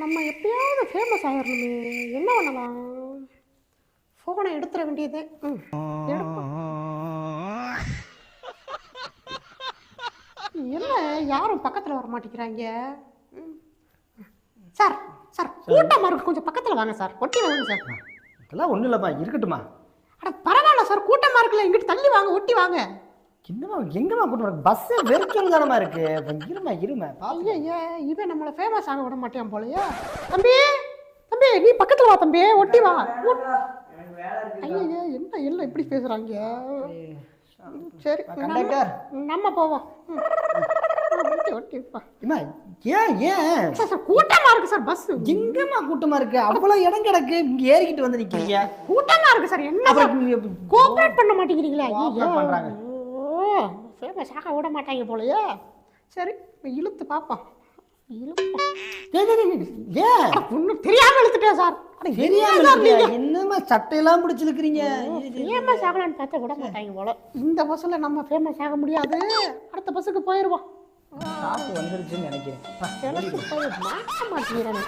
நம்ம எப்பயாவது ஃபேமஸ் ஆகிடணுமே, என்ன பண்ணலாம்? ஃபோனை எடுத்துட வேண்டியது. எடுப்போம். என்ன யாரும் பக்கத்தில் வர மாட்டேங்கிறாங்க? சார் சார் கூட்டமாக இருக்கு, கொஞ்சம் பக்கத்தில் வாங்க சார், ஒட்டி வாங்க சார். இதெல்லாம் ஒன்றும் இல்லைப்பா, இருக்கட்டுமா. அட பரவாயில்ல சார், கூட்டமாக இருக்குல்ல, இங்கிட்டு தள்ளி வாங்க, ஒட்டி வாங்க. என்னமா எங்கம்மா கூட்டம் இருக்கு? பஸ்ஸு வெறுக்கிறது தானமா இருக்கு. இருமா ஐயா, இவன் நம்மளை ஃபேமஸ் ஆக விட மாட்டேன் போலயே. தம்பி தம்பி, நீ பக்கத்தில் வா தம்பி, ஒட்டி வா. ஐயா என்ன எல்லாம் இப்படி பேசுகிறாங்க? சரி கண்டக்டர், நம்ம போவோம். ஒட்டிப்பா. ஏன் சார் கூட்டமாக இருக்கு சார், பஸ் எங்கம்மா கூட்டமா இருக்கு? அவ்வளோ இடம் கிடக்கு, இங்க ஏறிக்கிட்டு வந்து நிக்கிறீங்க. கூட்டமாக இருக்கு சார். என்ன கோஆப்ரேட் பண்ண மாட்டேங்கிறீங்களா? பண்றாங்க. ஃபேமஸ் ஆக விட மாட்டாங்க போலயே. சரி இழுத்து பார்ப்போம். ஒன்றும் தெரியாம இழுத்துட்டேன் சார். என்னமா சட்டையெல்லாம் பிடிச்சிருக்கிறீங்க? ஃபேமஸ் ஆகலான்னு பார்த்தா விட மாட்டாங்க போல. இந்த பஸ்ஸில் நம்ம ஃபேமஸ் ஆக முடியாது, அடுத்த பஸ்ஸுக்கு போயிடுவோம். வந்துருச்சுன்னு நினைக்கிறேன். மாட்ட மாட்டேங்கிறேன்.